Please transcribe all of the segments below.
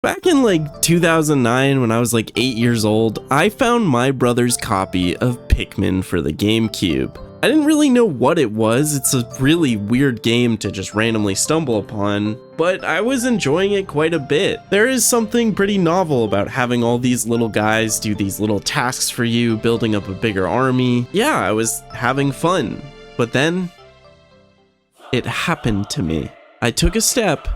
Back in like 2009, when I was like 8 years old, I found my brother's copy of Pikmin for the GameCube. I didn't really know what it was. It's a really weird game to just randomly stumble upon, but I was enjoying it quite a bit. There is something pretty novel about having all these little guys do these little tasks for you, building up a bigger army. Yeah, I was having fun, but then it happened to me. I took a step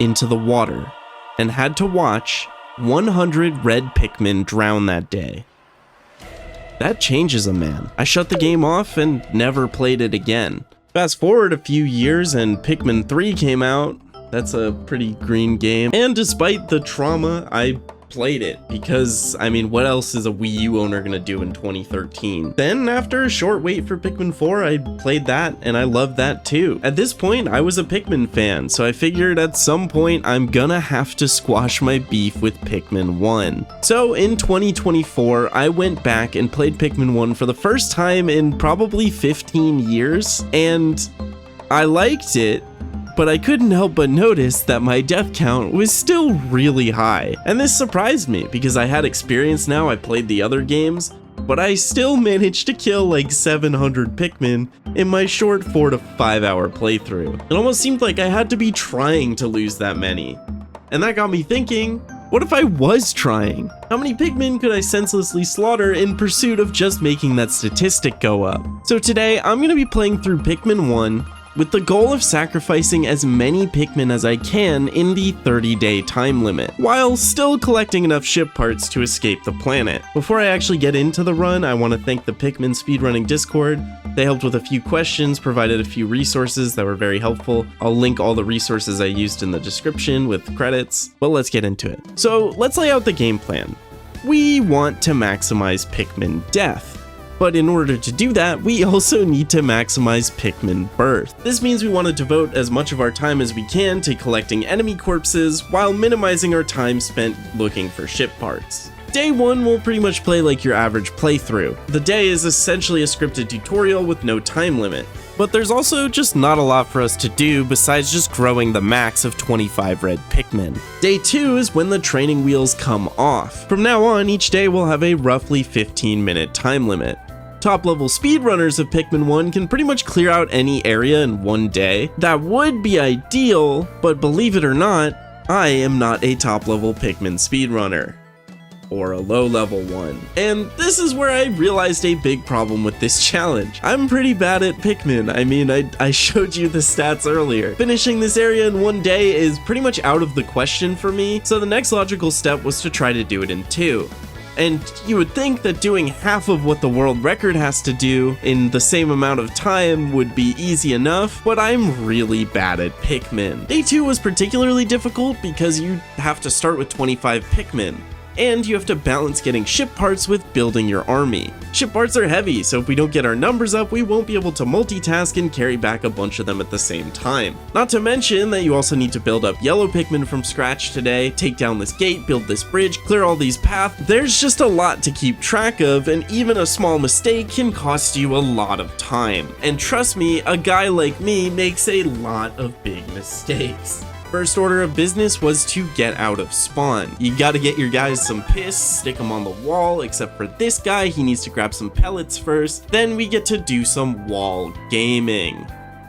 into the water and had to watch 100 red Pikmin drown that day. That changes a man. I shut the game off and never played it again. Fast forward a few years and Pikmin 3 came out. That's a pretty green game. And despite the trauma, I played it because, I mean, what else is a Wii U owner gonna do in 2013? Then after a short wait for Pikmin 4, I played that and I loved that too. At this point, I was a Pikmin fan, so I figured at some point I'm gonna have to squash my beef with Pikmin 1. So in 2024, I went back and played Pikmin 1 for the first time in probably 15 years, and I liked it, but I couldn't help but notice that my death count was still really high. And this surprised me because I had experience now, I played the other games, but I still managed to kill like 700 Pikmin in my short 4 to 5 hour playthrough. It almost seemed like I had to be trying to lose that many. And that got me thinking, what if I was trying? How many Pikmin could I senselessly slaughter in pursuit of just making that statistic go up? So today, I'm gonna be playing through Pikmin 1, with the goal of sacrificing as many Pikmin as I can in the 30-day time limit, while still collecting enough ship parts to escape the planet. Before I actually get into the run, I want to thank the Pikmin Speedrunning Discord. They helped with a few questions, provided a few resources that were very helpful. I'll link all the resources I used in the description with credits, but let's get into it. So let's lay out the game plan. We want to maximize Pikmin death. But in order to do that, we also need to maximize Pikmin birth. This means we want to devote as much of our time as we can to collecting enemy corpses while minimizing our time spent looking for ship parts. Day 1 will pretty much play like your average playthrough. The day is essentially a scripted tutorial with no time limit. But there's also just not a lot for us to do besides just growing the max of 25 red Pikmin. Day 2 is when the training wheels come off. From now on, each day will have a roughly 15-minute time limit. Top level speedrunners of Pikmin 1 can pretty much clear out any area in one day. That would be ideal, but believe it or not, I am not a top level Pikmin speedrunner. Or a low level one. And this is where I realized a big problem with this challenge. I'm pretty bad at Pikmin. I mean, I showed you the stats earlier. Finishing this area in one day is pretty much out of the question for me, so the next logical step was to try to do it in 2. And you would think that doing half of what the world record has to do in the same amount of time would be easy enough, but I'm really bad at Pikmin. Day 2 was particularly difficult because you have to start with 25 Pikmin, and you have to balance getting ship parts with building your army. Ship parts are heavy, so if we don't get our numbers up, we won't be able to multitask and carry back a bunch of them at the same time. Not to mention that you also need to build up yellow Pikmin from scratch today, take down this gate, build this bridge, clear all these paths. There's just a lot to keep track of, and even a small mistake can cost you a lot of time. And trust me, a guy like me makes a lot of big mistakes. First order of business was to get out of spawn. You gotta get your guys some piss, stick them on the wall, except for this guy, he needs to grab some pellets first. Then we get to do some wall gaming.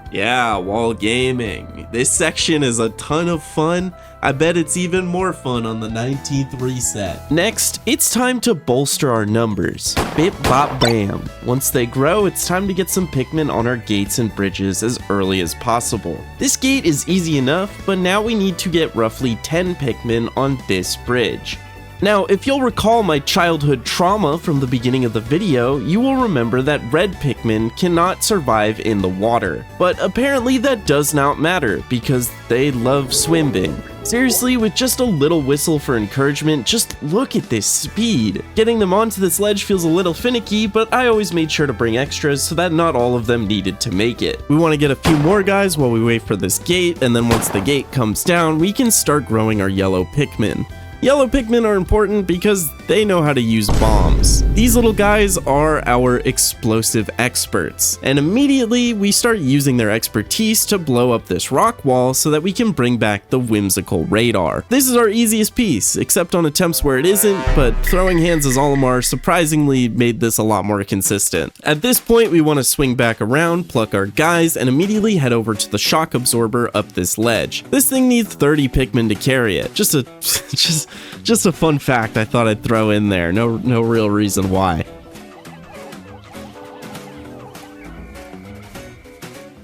Yeah, wall gaming. This section is a ton of fun. I bet it's even more fun on the 19th reset. Next, it's time to bolster our numbers. Bip bop bam. Once they grow, it's time to get some Pikmin on our gates and bridges as early as possible. This gate is easy enough, but now we need to get roughly 10 Pikmin on this bridge. Now, if you'll recall my childhood trauma from the beginning of the video, you will remember that red Pikmin cannot survive in the water. But apparently that does not matter, because they love swimming. Seriously, with just a little whistle for encouragement, just look at this speed. Getting them onto this ledge feels a little finicky, but I always made sure to bring extras so that not all of them needed to make it. We want to get a few more guys while we wait for this gate, and then once the gate comes down, we can start growing our yellow Pikmin. Yellow Pikmin are important because they know how to use bombs. These little guys are our explosive experts, and immediately we start using their expertise to blow up this rock wall so that we can bring back the whimsical radar. This is our easiest piece, except on attempts where it isn't, but throwing hands as Olimar surprisingly made this a lot more consistent. At this point, we want to swing back around, pluck our guys, and immediately head over to the shock absorber up this ledge. This thing needs 30 Pikmin to carry it. Just a fun fact I thought I'd throw in there. No real reason why.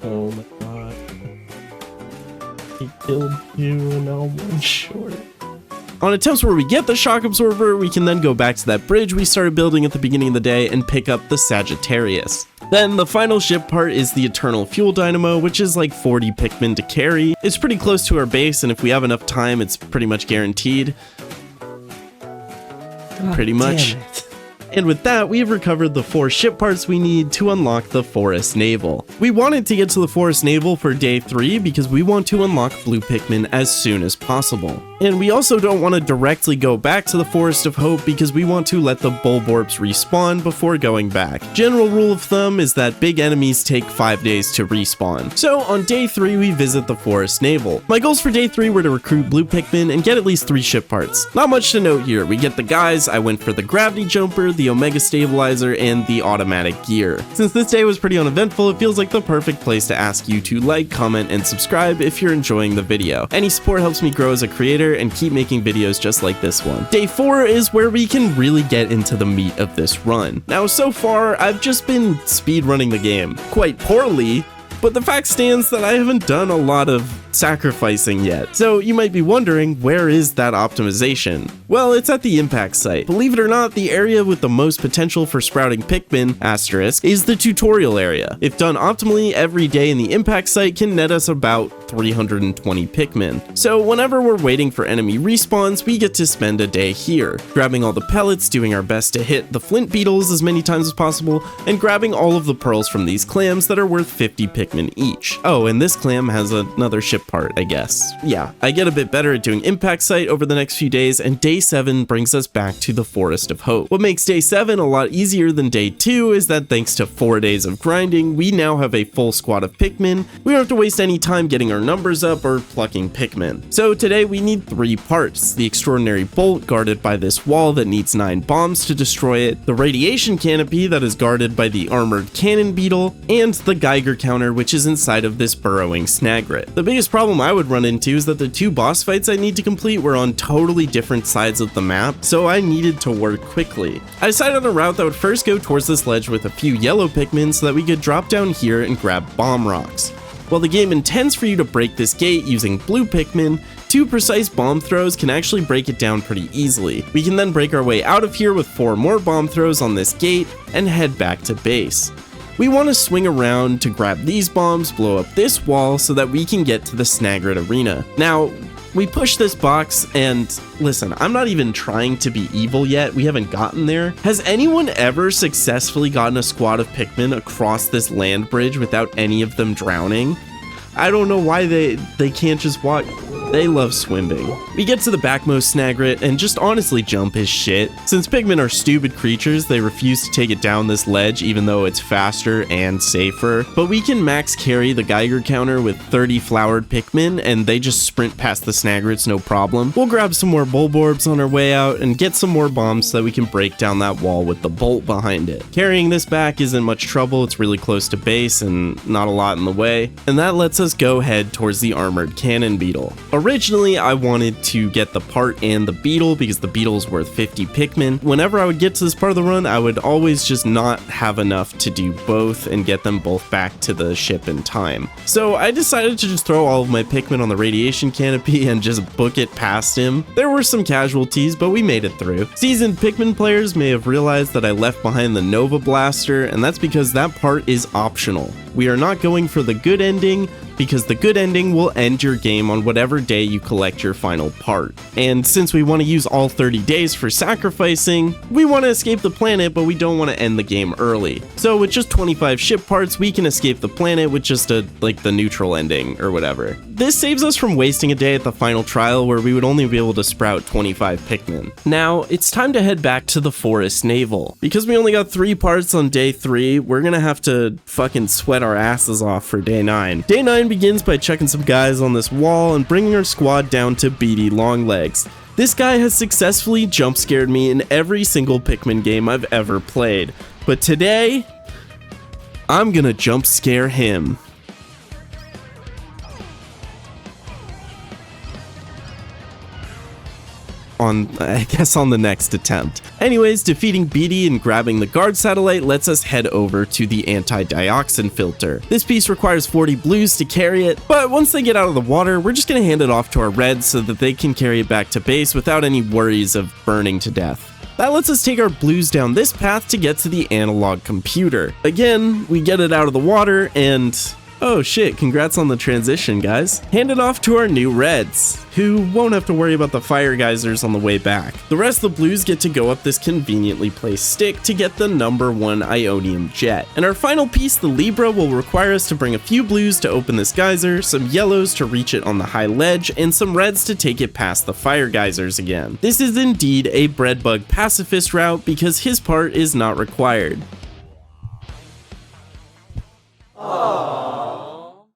Oh my god. He killed you and now one short. On attempts where we get the shock absorber, we can then go back to that bridge we started building at the beginning of the day and pick up the Sagittarius. Then the final ship part is the Eternal Fuel Dynamo, which is like 40 Pikmin to carry. It's pretty close to our base, and if we have enough time, it's pretty much guaranteed. Pretty much. And with that, we have recovered the 4 ship parts we need to unlock the Forest Navel. We wanted to get to the Forest Navel for day 3 because we want to unlock blue Pikmin as soon as possible. And we also don't want to directly go back to the Forest of Hope because we want to let the Bulborbs respawn before going back. General rule of thumb is that big enemies take 5 days to respawn. So on day 3, we visit the Forest Navel. My goals for day 3 were to recruit blue Pikmin and get at least 3 ship parts. Not much to note here. We get the guys, I went for the gravity jumper, the Omega Stabilizer, and the automatic gear. Since this day was pretty uneventful, it feels like the perfect place to ask you to like, comment, and subscribe if you're enjoying the video. Any support helps me grow as a creator and keep making videos just like this one. Day 4 is where we can really get into the meat of this run. Now, so far, I've just been speedrunning the game. Quite poorly, but the fact stands that I haven't done a lot of sacrificing yet. So you might be wondering, where is that optimization? Well, it's at the impact site. Believe it or not, the area with the most potential for sprouting Pikmin, asterisk, is the tutorial area. If done optimally, every day in the impact site can net us about 320 Pikmin. So whenever we're waiting for enemy respawns, we get to spend a day here, grabbing all the pellets, doing our best to hit the flint beetles as many times as possible, and grabbing all of the pearls from these clams that are worth 50 Pikmin each. Oh, and this clam has another ship part, I guess. Yeah, I get a bit better at doing impact site over the next few days, and day 7 brings us back to the Forest of Hope. What makes day 7 a lot easier than day 2 is that thanks to 4 days of grinding, we now have a full squad of Pikmin. We don't have to waste any time getting our numbers up or plucking Pikmin. So today we need 3 parts: the extraordinary bolt guarded by this wall that needs 9 bombs to destroy it, the radiation canopy that is guarded by the armored cannon beetle, and the Geiger counter which is inside of this burrowing snagret. The biggest problem I would run into is that the 2 boss fights I need to complete were on totally different sides of the map, so I needed to work quickly. I decided on a route that would first go towards this ledge with a few yellow Pikmin so that we could drop down here and grab bomb rocks. While the game intends for you to break this gate using blue Pikmin, 2 precise bomb throws can actually break it down pretty easily. We can then break our way out of here with 4 more bomb throws on this gate and head back to base. We want to swing around to grab these bombs, blow up this wall so that we can get to the Snagret Arena. Now, we push this box and listen, I'm not even trying to be evil yet, we haven't gotten there. Has anyone ever successfully gotten a squad of Pikmin across this land bridge without any of them drowning? I don't know why they can't just walk. They love swimming. We get to the backmost Snagret and just honestly jump his shit. Since Pikmin are stupid creatures, they refuse to take it down this ledge even though it's faster and safer. But we can max carry the Geiger counter with 30 flowered Pikmin and they just sprint past the Snagrets no problem. We'll grab some more Bulborbs on our way out and get some more bombs so that we can break down that wall with the bolt behind it. Carrying this back isn't much trouble, it's really close to base and not a lot in the way. And that lets us go head towards the armored cannon beetle. Originally, I wanted to get the part and the beetle because the beetle's worth 50 Pikmin. Whenever I would get to this part of the run, I would always just not have enough to do both and get them both back to the ship in time. So I decided to just throw all of my Pikmin on the radiation canopy and just book it past him. There were some casualties, but we made it through. Seasoned Pikmin players may have realized that I left behind the Nova Blaster, and that's because that part is optional. We are not going for the good ending, because the good ending will end your game on whatever day you collect your final part. And since we want to use all 30 days for sacrificing, we want to escape the planet, but we don't want to end the game early. So with just 25 ship parts, we can escape the planet with just the neutral ending or whatever. this saves us from wasting a day at the final trial where we would only be able to sprout 25 Pikmin. Now, it's time to head back to the Forest Navel. Because we only got 3 parts on day 3, we're gonna have to fucking sweat our asses off for day 9. Day 9 begins by checking some guys on this wall and bringing our squad down to Beady Longlegs. This guy has successfully jump scared me in every single Pikmin game I've ever played. But today, I'm gonna jump scare him. I guess on the next attempt. Anyways, defeating Beady and grabbing the guard satellite lets us head over to the anti-dioxin filter. This piece requires 40 blues to carry it, but once they get out of the water, we're just gonna hand it off to our reds so that they can carry it back to base without any worries of burning to death. That lets us take our blues down this path to get to the analog computer. Again, we get it out of the water and... oh shit, congrats on the transition, guys. Hand it off to our new reds, who won't have to worry about the fire geysers on the way back. The rest of the blues get to go up this conveniently placed stick to get the number 1 Ionium jet. And our final piece, the Libra, will require us to bring a few blues to open this geyser, some yellows to reach it on the high ledge, and some reds to take it past the fire geysers again. This is indeed a breadbug pacifist route because his part is not required.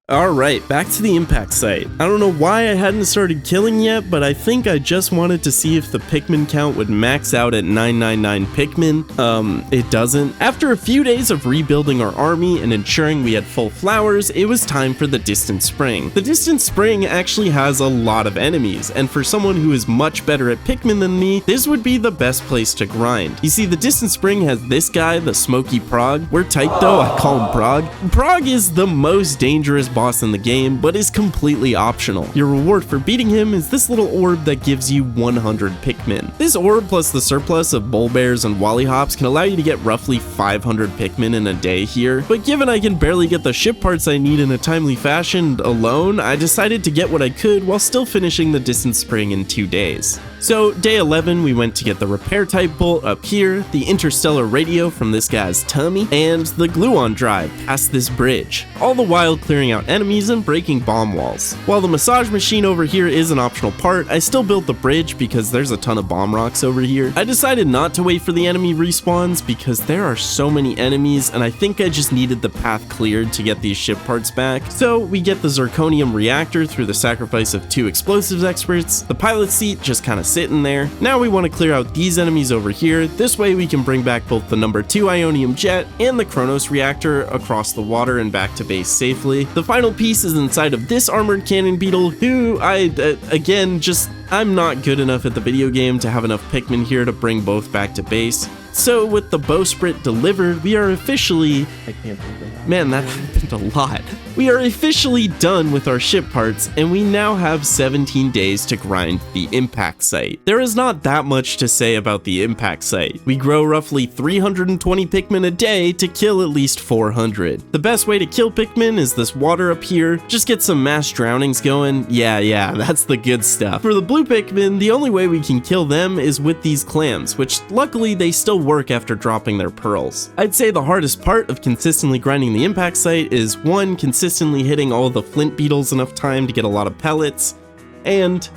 Alright, back to the impact site. I don't know why I hadn't started killing yet, but I think I just wanted to see if the Pikmin count would max out at 999 Pikmin. It doesn't. After a few days of rebuilding our army and ensuring we had full flowers, it was time for the Distant Spring. The Distant Spring actually has a lot of enemies, and for someone who is much better at Pikmin than me, this would be the best place to grind. You see, the Distant Spring has this guy, the Smoky Prog. We're tight though, I call him Prog. Prog is the most dangerous boss in the game, but is completely optional. Your reward for beating him is this little orb that gives you 100 Pikmin. This orb plus the surplus of bull bears and wollyhops can allow you to get roughly 500 Pikmin in a day here, but given I can barely get the ship parts I need in a timely fashion alone, I decided to get what I could while still finishing the Distant Spring in 2 days. So day 11 we went to get the repair type bolt up here, the interstellar radio from this guy's tummy, and the gluon drive past this bridge, all the while clearing out enemies and breaking bomb walls. While the massage machine over here is an optional part, I still built the bridge because there's a ton of bomb rocks over here. I decided not to wait for the enemy respawns because there are so many enemies and I think I just needed the path cleared to get these ship parts back. So we get the zirconium reactor through the sacrifice of 2 explosives experts, the pilot seat just kind of sitting there. Now we want to clear out these enemies over here. This way we can bring back both the number 2 Ionium jet and the Chronos reactor across the water and back to base safely. The final piece is inside of this armored cannon beetle, who I'm not good enough at the video game to have enough Pikmin here to bring both back to base. So with the bowsprit delivered, we are officially... I can't believe that. Man, that happened a lot. We are officially done with our ship parts, and we now have 17 days to grind the impact site. There is not that much to say about the impact site. We grow roughly 320 Pikmin a day to kill at least 400. The best way to kill Pikmin is this water up here. Just get some mass drownings going. Yeah, that's the good stuff. For the blue Pikmin, the only way we can kill them is with these clams, which luckily they still work after dropping their pearls. I'd say the hardest part of consistently grinding the impact site is 1, consistently hitting all the flint beetles enough time to get a lot of pellets, and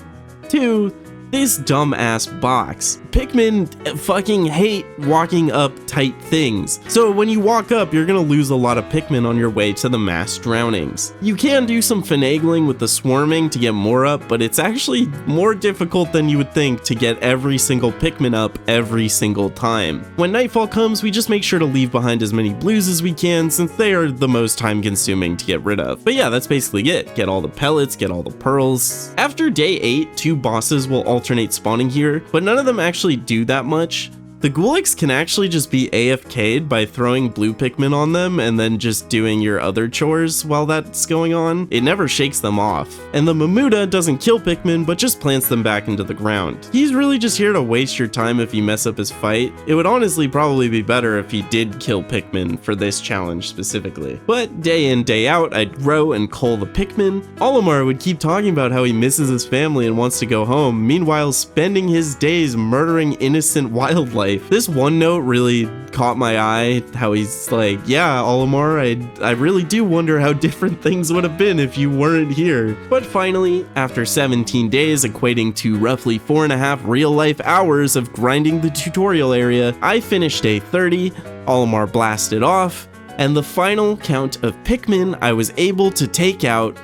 2, this dumb-ass box. Pikmin fucking hate walking up tight things, so when you walk up, you're gonna lose a lot of Pikmin on your way to the mass drownings. You can do some finagling with the swarming to get more up, but it's actually more difficult than you would think to get every single Pikmin up every single time. When nightfall comes, we just make sure to leave behind as many blues as we can, since they are the most time-consuming to get rid of. But yeah, that's basically it. Get all the pellets, get all the pearls. After day 8, 2 bosses will alternate spawning here, but none of them actually do that much. The Ghoulix can actually just be AFK'd by throwing blue Pikmin on them and then just doing your other chores while that's going on. It never shakes them off. And the Mamuda doesn't kill Pikmin, but just plants them back into the ground. He's really just here to waste your time if you mess up his fight. It would honestly probably be better if he did kill Pikmin for this challenge specifically. But day in, day out, I'd grow and cull the Pikmin. Olimar would keep talking about how he misses his family and wants to go home, meanwhile spending his days murdering innocent wildlife life. This one note really caught my eye, how he's like, yeah, Olimar, I really do wonder how different things would have been if you weren't here. But finally, after 17 days equating to roughly 4.5 real-life hours of grinding the tutorial area, I finished day 30, Olimar blasted off, and the final count of Pikmin I was able to take out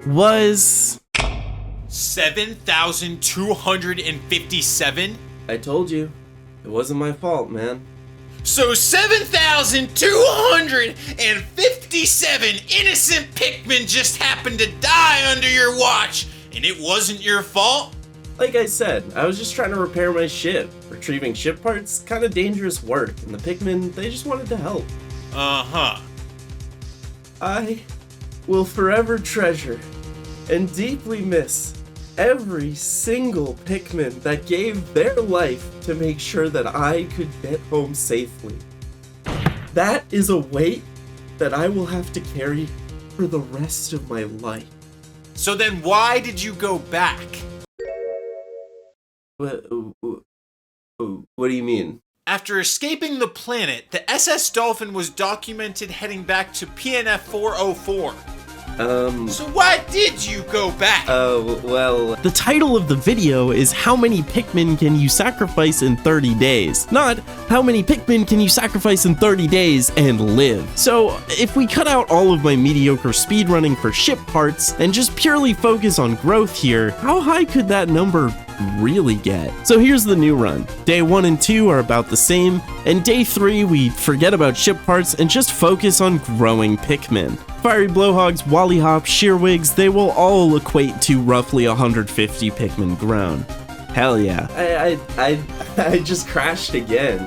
was... 7,257? I told you, it wasn't my fault, man. So 7,257 innocent Pikmin just happened to die under your watch, and it wasn't your fault? Like I said, I was just trying to repair my ship. Retrieving ship parts, kinda dangerous work, and the Pikmin, they just wanted to help. Uh-huh. I will forever treasure and deeply miss every single Pikmin that gave their life to make sure that I could get home safely. That is a weight that I will have to carry for the rest of my life. So then why did you go back? What do you mean? After escaping the planet, the SS Dolphin was documented heading back to PNF 404. So why did you go back? Well... The title of the video is How Many Pikmin Can You Sacrifice in 30 Days? Not How Many Pikmin Can You Sacrifice in 30 Days and Live? So, if we cut out all of my mediocre speedrunning for ship parts and just purely focus on growth here, how high could that number really get? So here's the new run. Day 1 and 2 are about the same, and day 3 we forget about ship parts and just focus on growing Pikmin. Fiery Blowhogs, Wallyhops, Shearwigs, they will all equate to roughly 150 Pikmin grown. Hell yeah. I just crashed again.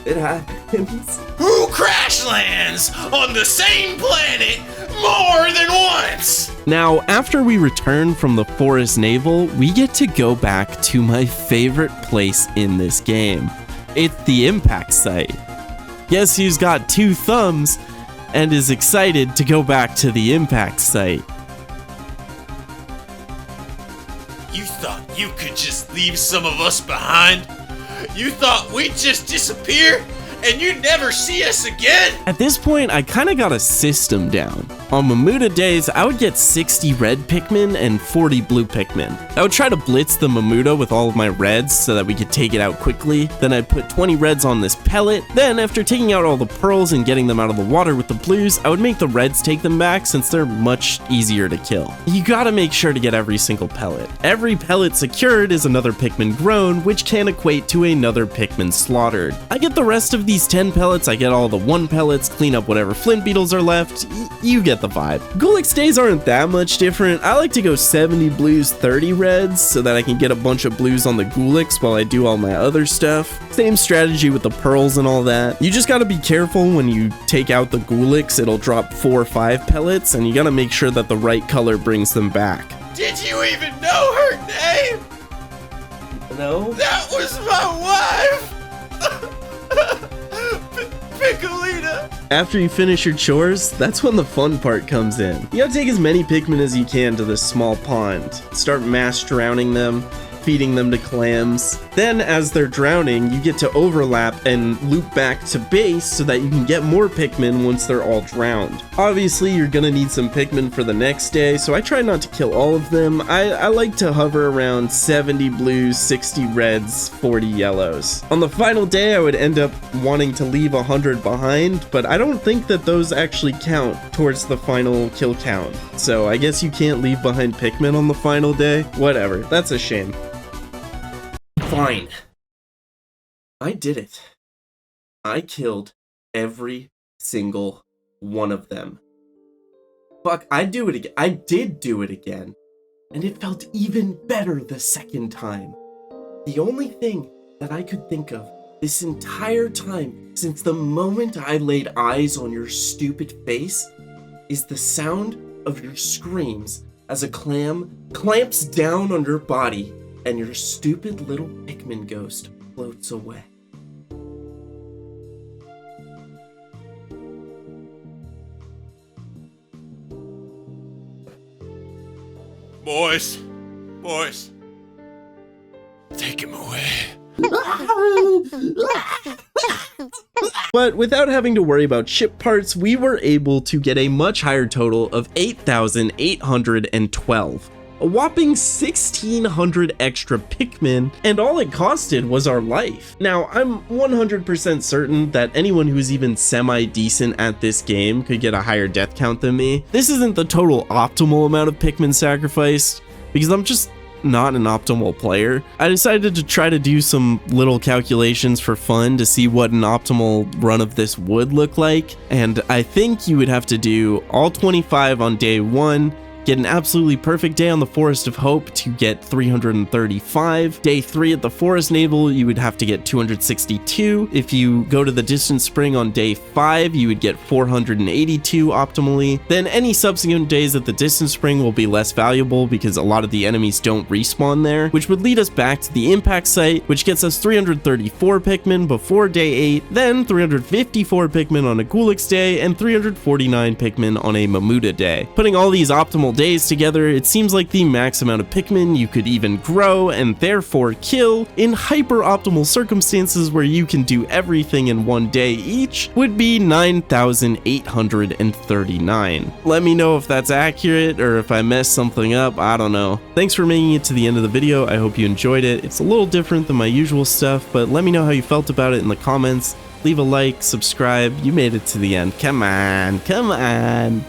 It happens. Who crash lands on the same planet more than once? Now, after we return from the Forest Navel, we get to go back to my favorite place in this game. It's the impact site. Guess who's got 2 thumbs and is excited to go back to the impact site? You thought you could just leave some of us behind? You thought we'd just disappear and you'd never see us again? At this point, I kinda got a system down. On Mamuda days, I would get 60 red Pikmin and 40 blue Pikmin. I would try to blitz the Mamuda with all of my reds so that we could take it out quickly. Then I'd put 20 reds on this pellet. Then, after taking out all the pearls and getting them out of the water with the blues, I would make the reds take them back since they're much easier to kill. You gotta make sure to get every single pellet. Every pellet secured is another Pikmin grown, which can equate to another Pikmin slaughtered. I get the rest of these 10 pellets, I get all the 1 pellets, clean up whatever flint beetles are left. You get the vibe. Gulix days aren't that much different. I like to go 70 blues, 30 reds, so that I can get a bunch of blues on the Gulix while I do all my other stuff. Same strategy with the pearls and all that. You just gotta be careful when you take out the Gulix, it'll drop 4 or 5 pellets, and you gotta make sure that the right color brings them back. Did you even know her name? No? That was my wife! Piccolita! After you finish your chores, that's when the fun part comes in. You gotta take as many Pikmin as you can to this small pond. Start mass drowning them, feeding them to clams. Then, as they're drowning, you get to overlap and loop back to base so that you can get more Pikmin once they're all drowned. Obviously, you're gonna need some Pikmin for the next day, so I try not to kill all of them. I like to hover around 70 blues, 60 reds, 40 yellows. On the final day, I would end up wanting to leave 100 behind, but I don't think that those actually count towards the final kill count. So I guess you can't leave behind Pikmin on the final day. Whatever, that's a shame. Fine. I did it. I killed every single one of them. Fuck, I'd do it again. I did do it again. And it felt even better the second time. The only thing that I could think of this entire time, since the moment I laid eyes on your stupid face, is the sound of your screams as a clam clamps down on your body and your stupid little Pikmin ghost floats away. Boys, take him away. But without having to worry about ship parts, we were able to get a much higher total of 8,812. A whopping 1,600 extra Pikmin, and all it costed was our life. Now, I'm 100% certain that anyone who's even semi-decent at this game could get a higher death count than me. This isn't the total optimal amount of Pikmin sacrificed, because I'm just not an optimal player. I decided to try to do some little calculations for fun to see what an optimal run of this would look like, and I think you would have to do all 25 on day 1, get an absolutely perfect day on the Forest of Hope to get 335. Day 3 at the Forest Navel, you would have to get 262. If you go to the Distant Spring on day 5, you would get 482 optimally. Then any subsequent days at the Distant Spring will be less valuable because a lot of the enemies don't respawn there, which would lead us back to the Impact Site, which gets us 334 Pikmin before day 8, then 354 Pikmin on a Gulix day, and 349 Pikmin on a Mamuda day. Putting all these optimal days together, it seems like the max amount of Pikmin you could even grow and therefore kill in hyper-optimal circumstances where you can do everything in one day each would be 9,839. Let me know if that's accurate or if I messed something up, I don't know. Thanks for making it to the end of the video, I hope you enjoyed it. It's a little different than my usual stuff, but let me know how you felt about it in the comments. Leave a like, subscribe, you made it to the end. Come on, come on.